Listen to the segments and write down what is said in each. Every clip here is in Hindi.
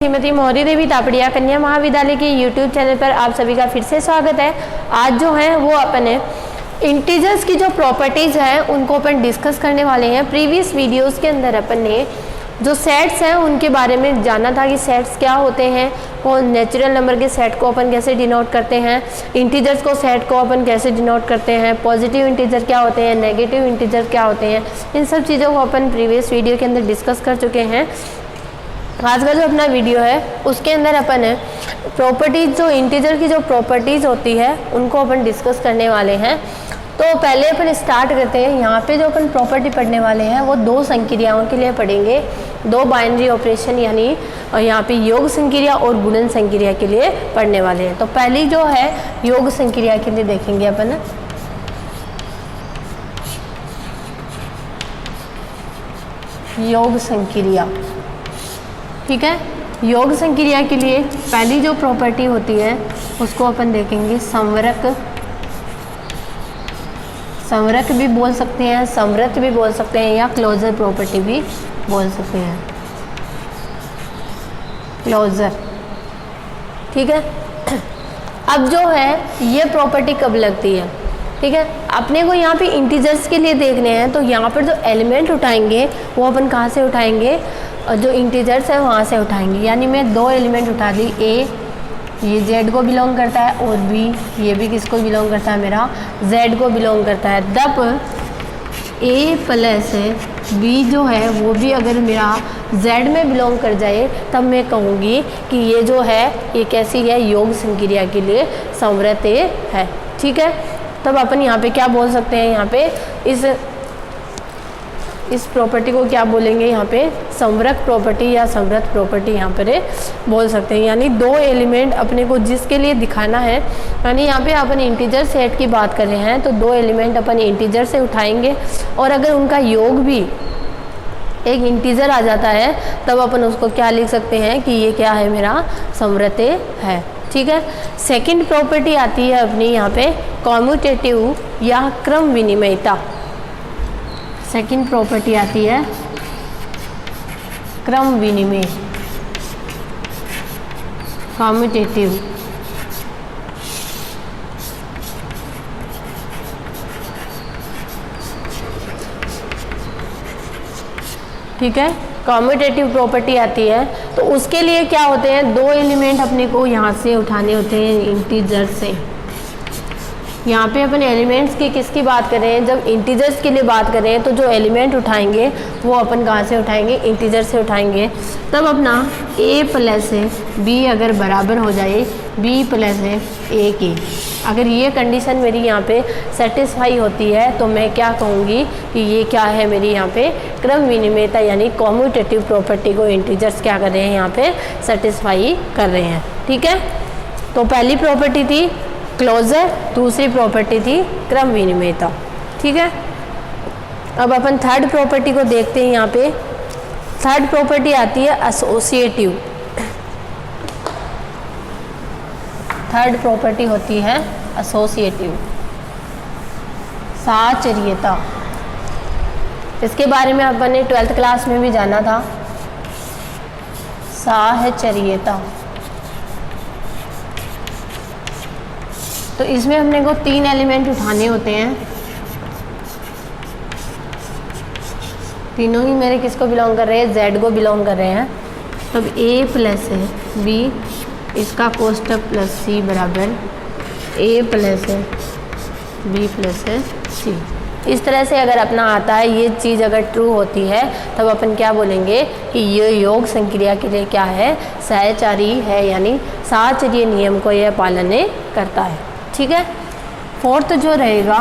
श्रीमती मोहरी देवी तापड़िया कन्या महाविद्यालय के YouTube चैनल पर आप सभी का फिर से स्वागत है। आज जो है वो अपने इंटीजर्स की जो प्रॉपर्टीज़ हैं उनको अपन डिस्कस करने वाले हैं। प्रीवियस वीडियोस के अंदर अपन ने जो सेट्स हैं उनके बारे में जाना था कि सेट्स क्या होते हैं, वो नेचुरल नंबर के सेट को अपन कैसे डिनोट करते हैं, इंटीजर्स को सेट को अपन कैसे डिनोट करते हैं, पॉजिटिव इंटीजर क्या होते हैं, नेगेटिव इंटीजर क्या होते हैं, इन सब चीज़ों को अपन प्रीवियस वीडियो के अंदर डिस्कस कर चुके हैं। आज का जो अपना वीडियो है उसके अंदर अपन प्रॉपर्टीज, जो इंटीजर की जो प्रॉपर्टीज़ होती है उनको अपन डिस्कस करने वाले हैं। तो पहले अपन स्टार्ट करते हैं। यहाँ पे जो अपन प्रॉपर्टी पढ़ने वाले हैं वो दो संक्रियाओं के लिए पढ़ेंगे, दो बाइनरी ऑपरेशन यानी यहाँ पे योग संक्रिया और गुणन संक्रिया के लिए पढ़ने वाले हैं। तो पहली जो है योग संक्रिया के लिए देखेंगे अपन। योग संक्रिया, ठीक है। योग संक्रिया के लिए पहली जो प्रॉपर्टी होती है उसको अपन देखेंगे संवरक। संवरक भी बोल सकते हैं, संवृत भी बोल सकते हैं, या क्लोजर प्रॉपर्टी भी बोल सकते हैं। क्लोजर, ठीक है। अब जो है ये प्रॉपर्टी कब लगती है, ठीक है। अपने को यहाँ पे इंटीजर्स के लिए देखने हैं तो यहाँ पर जो एलिमेंट उठाएंगे वो अपन कहाँ से उठाएंगे, जो इंटीजर्स है वहाँ से उठाएंगे। यानी मैं दो एलिमेंट उठा दी, ए ये जेड को बिलोंग करता है और बी ये भी किसको बिलोंग करता है, मेरा जेड को बिलोंग करता है। तब ए प्लस बी जो है वो भी अगर मेरा जेड में बिलोंग कर जाए तब मैं कहूँगी कि ये जो है ये कैसी है, योग संक्रिया के लिए संवृत है, ठीक है। तब अपन यहाँ पे क्या बोल सकते हैं, यहाँ पे इस प्रॉपर्टी को क्या बोलेंगे, यहाँ पे संवरक प्रॉपर्टी या संवृत प्रॉपर्टी यहाँ पर बोल सकते हैं। यानी दो एलिमेंट अपने को जिसके लिए दिखाना है, यानी यहाँ पे अपन इंटीजर सेट की बात कर रहे हैं तो दो एलिमेंट अपन इंटीजर से उठाएंगे और अगर उनका योग भी एक इंटीजर आ जाता है तब अपन उसको क्या लिख सकते हैं कि ये क्या है, मेरा संवृत है, ठीक है। सेकंड प्रॉपर्टी आती है अपनी यहाँ पे कॉम्यूटेटिव या क्रम विनिमयता। सेकंड प्रॉपर्टी आती है क्रम विनिमय, कॉम्यूटेटिव। ठीक है, कॉम्यूटेटिव प्रॉपर्टी आती है तो उसके लिए क्या होते हैं, दो एलिमेंट अपने को यहाँ से उठाने होते हैं इंटीजर से। यहाँ पे अपन एलिमेंट्स की किसकी बात कर रहे हैं, जब इंटीजर्स के लिए बात कर रहे हैं तो जो एलिमेंट उठाएंगे वो अपन कहाँ से उठाएंगे, इंटीजर से उठाएंगे। तब अपना a प्लस बी अगर बराबर हो जाए b प्लस a की, अगर ये कंडीशन मेरी यहाँ पे सेटिस्फाई होती है तो मैं क्या कहूँगी कि ये क्या है, मेरी यहाँ पे क्रम विनिमयता यानी कॉम्यूटेटिव प्रॉपर्टी को इंटीजर्स क्या कर रहे हैं, यहाँ पे सेटिस्फाई कर रहे हैं, ठीक है। तो पहली प्रॉपर्टी थी क्लोजर, दूसरी प्रॉपर्टी थी क्रम विनिमयता, ठीक है। अब अपन थर्ड प्रॉपर्टी को देखते हैं। यहाँ पे थर्ड प्रॉपर्टी आती है एसोसिएटिव। थर्ड प्रॉपर्टी होती है एसोसिएटिव, साहचर्यता। इसके बारे में अपन ने 12th क्लास में भी जाना था, साहचर्यता। तो इसमें अपने को तीन एलिमेंट उठाने होते हैं, तीनों ही मेरे किसको बिलोंग कर रहे हैं, जेड को बिलोंग कर रहे हैं। तब ए प्लस बी इसका कोष्टक प्लस सी बराबर ए प्लस बी प्लस सी। इस तरह से अगर अपना आता है, ये चीज़ अगर ट्रू होती है तब अपन क्या बोलेंगे कि ये योग संक्रिया के लिए क्या है, सहचारी है, यानी साहचर्य नियम को यह पालन करता है, ठीक है। फोर्थ जो रहेगा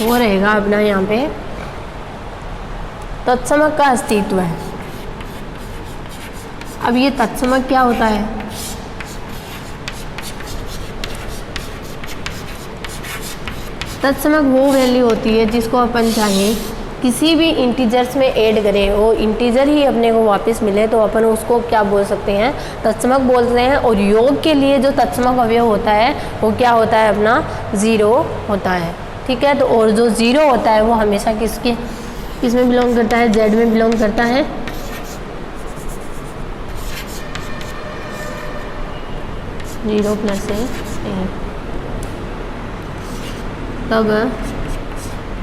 वो रहेगा अपना यहाँ पे तत्समक का अस्तित्व है। अब ये तत्समक क्या होता है, तत्समक वो वैल्यू होती है जिसको अपन चाहें किसी भी इंटीजर्स में ऐड करें, वो इंटीजर ही अपने को वापस मिले तो अपन उसको क्या बोल सकते हैं, तत्समक बोलते हैं। और योग के लिए जो तत्समक अवयव होता है वो क्या होता है, अपना 0 होता है, ठीक है। तो और जो 0 होता है वो हमेशा किसमें बिलोंग करता है, जेड में बिलोंग करता है। 0 + a, तब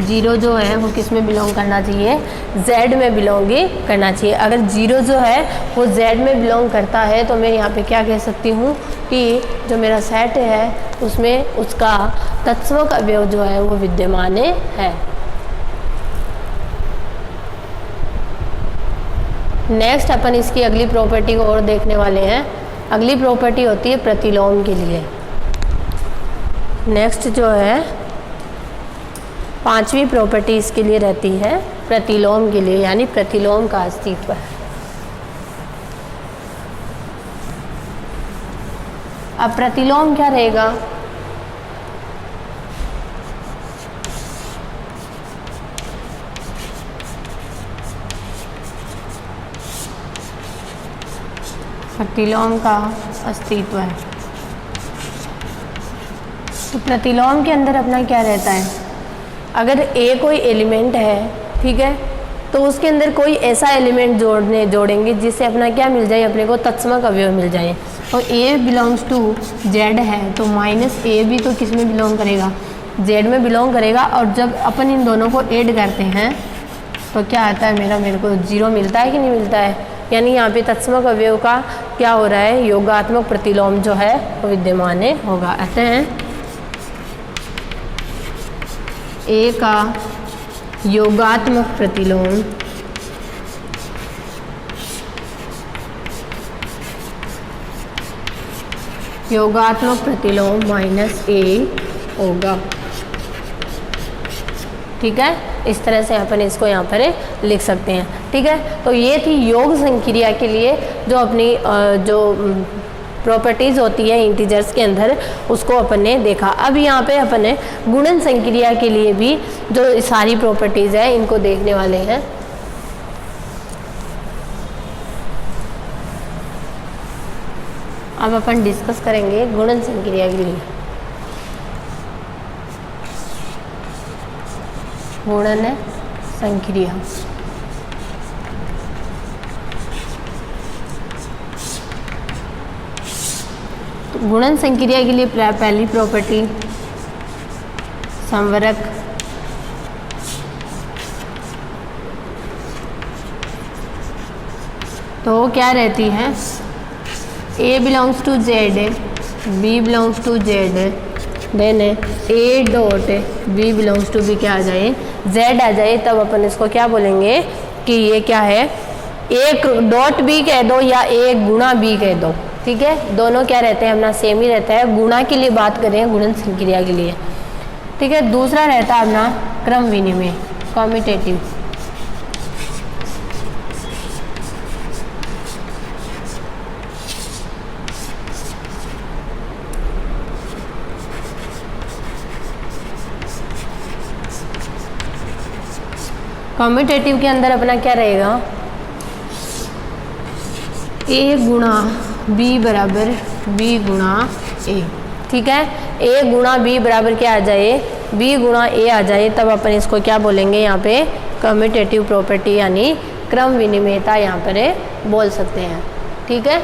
0 जो है वो किस में बिलोंग करना चाहिए, Z में बिलोंग करना चाहिए। अगर 0 जो है वो Z में बिलोंग करता है तो मैं यहाँ पे क्या कह सकती हूँ कि जो मेरा सेट है उसमें उसका तत्समक अवयव जो है वो विद्यमान है। नेक्स्ट अपन इसकी अगली प्रॉपर्टी को और देखने वाले हैं। अगली प्रॉपर्टी होती है प्रतिलोम के लिए। नेक्स्ट जो है 5वीं प्रॉपर्टी इसके लिए रहती है प्रतिलोम के लिए, यानी प्रतिलोम का अस्तित्व है। अब प्रतिलोम क्या रहेगा, प्रतिलोम का अस्तित्व है। तो प्रतिलोम के अंदर अपना क्या रहता है, अगर A कोई एलिमेंट है, ठीक है, तो उसके अंदर कोई ऐसा एलिमेंट जोड़ेंगे जिससे अपना क्या मिल जाए, अपने को तत्समक अवयव मिल जाए। और A बिलोंग्स टू Z है तो -A भी तो किस में बिलोंग करेगा, Z में बिलोंग करेगा। और जब अपन इन दोनों को ऐड करते हैं तो क्या आता है, मेरे को 0 मिलता है कि नहीं मिलता है, यानी यहाँ पे तत्समक अवयव का क्या हो रहा है, योगात्मक प्रतिलोम जो है वो विद्यमान होगा। अतः A का योगात्मक प्रतिलोम -A होगा। ठीक है, इस तरह से अपन इसको यहाँ पर लिख सकते हैं। ठीक है, तो ये थी योग संक्रिया के लिए जो अपनी जो प्रॉपर्टीज़ होती है इंटीजर्स के अंदर, उसको अपन ने देखा। अब यहाँ पे अपन ने गुणन संक्रिया के लिए भी जो सारी प्रॉपर्टीज़ है इनको देखने वाले हैं। अब अपन डिस्कस करेंगे गुणन संक्रिया के लिए। गुणन संक्रिया, तो गुणन संक्रिया के लिए पहली प्रॉपर्टी संवरक तो क्या रहती है, A belongs to Z, B belongs to Z, then A dot B belongs to B क्या आ जाए, Z आ जाए, तब अपन इसको क्या बोलेंगे कि ये क्या है, एक डॉट B कह दो या A गुणा B कह दो। ठीक है, दोनों क्या रहते हैं, अपना सेम ही रहता है। गुणा के लिए बात करें, गुणन संक्रिया के लिए। ठीक है, दूसरा रहता है अपना क्रम विनिमय, कॉम्यूटेटिव। कॉम्यूटेटिव के अंदर अपना क्या रहेगा, A गुणा B बराबर B गुणा A। ठीक है, A गुणा B बराबर क्या आ जाए, B गुणा A आ जाए, तब अपन इसको क्या बोलेंगे यहाँ पे, कम्यूटेटिव प्रॉपर्टी यानी क्रम विनिमयता यहाँ पर बोल सकते हैं। ठीक है,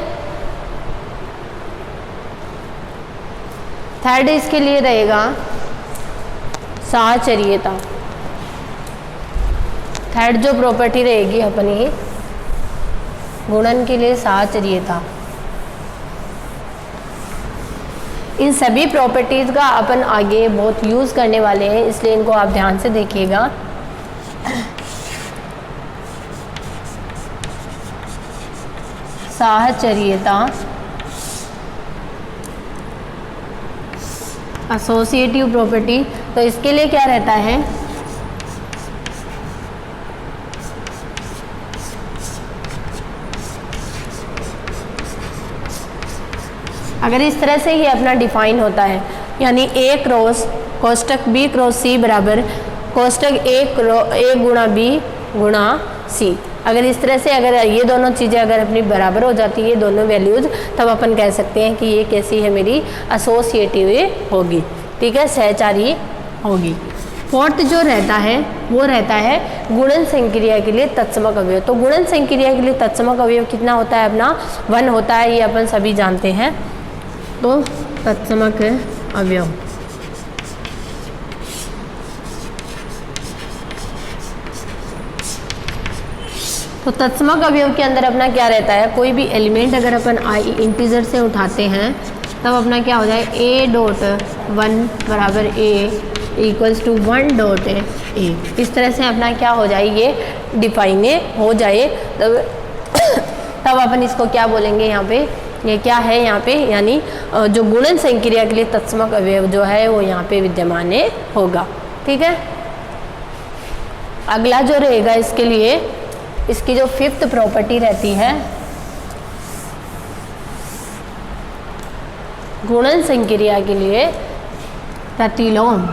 थर्ड इसके लिए रहेगा साहचर्यता। थर्ड जो प्रॉपर्टी रहेगी अपनी गुणन के लिए साहचर्यता। इन सभी प्रॉपर्टीज़ का अपन आगे बहुत यूज़ करने वाले हैं, इसलिए इनको आप ध्यान से देखिएगा। साहचर्यता, एसोसिएटिव प्रॉपर्टी, तो इसके लिए क्या रहता है, अगर इस तरह से ये अपना डिफाइन होता है, यानी A क्रॉस कोष्टक B क्रॉस C बराबर कोष्टक A गुणा B गुणा C। अगर इस तरह से अगर ये दोनों चीज़ें अगर अपनी बराबर हो जाती है, दोनों वैल्यूज़, तब अपन कह सकते हैं कि ये कैसी है, मेरी एसोसिएटिव होगी। ठीक है, सहचारी होगी। फोर्थ जो रहता है वो रहता है गुणन संक्रिया के लिए तत्समक अवयव। तो गुणन संक्रिया के लिए तत्समक अवयव कितना होता है, अपना 1 होता है, ये अपन सभी जानते हैं। तो तत्समक अवयव। तो तत्समक अवयव के अंदर अपना क्या रहता है, कोई भी एलिमेंट अगर अपन इंटीजर से उठाते हैं तब अपना क्या हो जाए, a डॉट 1 बराबर a equals to 1 dot a। इस तरह से अपना क्या हो जाए, ये डिफाइन हो जाए, तब अपन इसको क्या बोलेंगे यहाँ पे, ये क्या है यहाँ पे, यानी जो गुणन संक्रिया के लिए तत्समक अवयव जो है वो यहाँ पे विद्यमान होगा। ठीक है, अगला जो रहेगा इसके लिए, इसकी जो 5th प्रॉपर्टी रहती है, गुणन संक्रिया के लिए प्रतिलोम।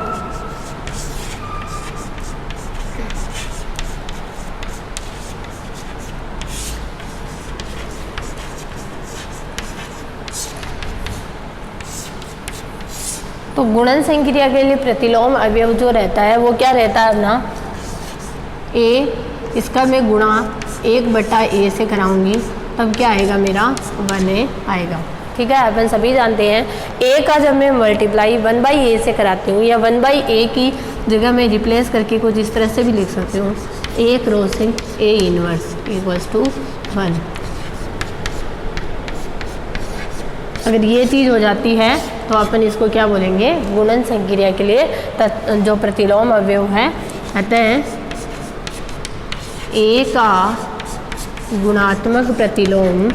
तो गुणन संक्रिया के लिए प्रतिलोम अवयव जो रहता है वो क्या रहता है ना, a, इसका मैं गुणा 1/a से कराऊंगी तब क्या आएगा, मेरा 1a आएगा। ठीक है, अपन सभी जानते हैं a का जब मैं मल्टीप्लाई 1/a से कराती हूँ या 1/a की जगह मैं रिप्लेस करके कुछ इस तरह से भी लिख सकती हूँ, a crossing a inverse equals to 1। अगर ये चीज़ हो जाती है तो अपन इसको क्या बोलेंगे, गुणन संक्रिया के लिए जो प्रतिलोम अवयव है, अतः a का गुणात्मक प्रतिलोम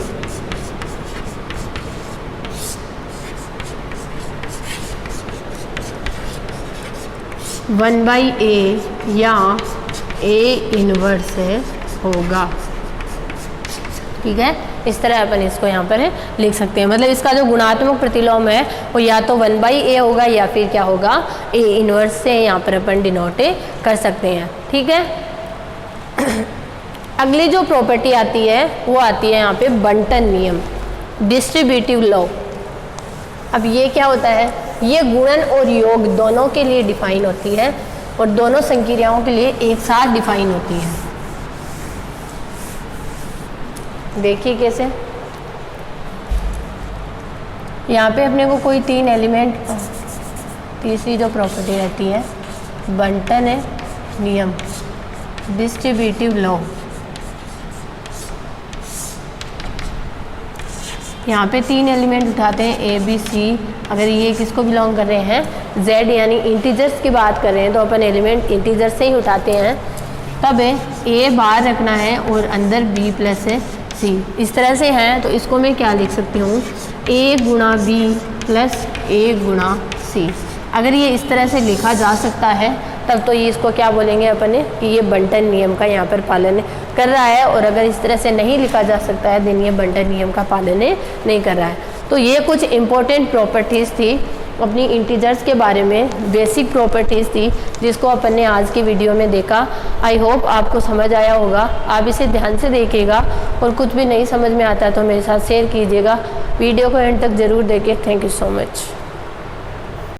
वन बाई ए या a इनवर्स होगा। ठीक है, इस तरह अपन इसको यहाँ पर लिख सकते हैं। मतलब इसका जो गुणात्मक प्रतिलोम है वो या तो 1/a होगा या फिर क्या होगा, a इनवर्स से यहाँ पर अपन डिनोट कर सकते हैं। ठीक है, अगली जो प्रॉपर्टी आती है वो आती है यहाँ पे बंटन नियम, डिस्ट्रीब्यूटिव लॉ। अब ये क्या होता है, ये गुणन और योग दोनों के लिए डिफाइन होती है और दोनों संक्रियाओं के लिए एक साथ डिफाइन होती है। देखिए कैसे, यहाँ पे अपने को कोई 3 एलिमेंट, तीसरी जो प्रॉपर्टी रहती है बंटन नियम, डिस्ट्रीब्यूटिव लॉ। यहाँ पे 3 एलिमेंट उठाते हैं ए बी सी, अगर ये किसको बिलोंग कर रहे हैं, जेड यानी इंटीजर्स की बात कर रहे हैं तो अपन एलिमेंट इंटीजर से ही उठाते हैं। तब ए बाहर रखना है और अंदर बी प्लस सी, इस तरह से है तो इसको मैं क्या लिख सकती हूँ, ए गुणा बी प्लस ए गुणा सी। अगर ये इस तरह से लिखा जा सकता है तब तो ये इसको क्या बोलेंगे अपन कि ये बंटन नियम का यहाँ पर पालन कर रहा है, और अगर इस तरह से नहीं लिखा जा सकता है देन ये बंटन नियम का पालन नहीं कर रहा है। तो ये कुछ इंपॉर्टेंट प्रॉपर्टीज़ थी अपनी इंटीजर्स के बारे में, बेसिक प्रॉपर्टीज़ थी जिसको अपन ने आज की वीडियो में देखा। आई होप आपको समझ आया होगा, आप इसे ध्यान से देखिएगा और कुछ भी नहीं समझ में आता है तो मेरे साथ शेयर कीजिएगा। वीडियो को एंड तक ज़रूर देखिए। Thank you so much.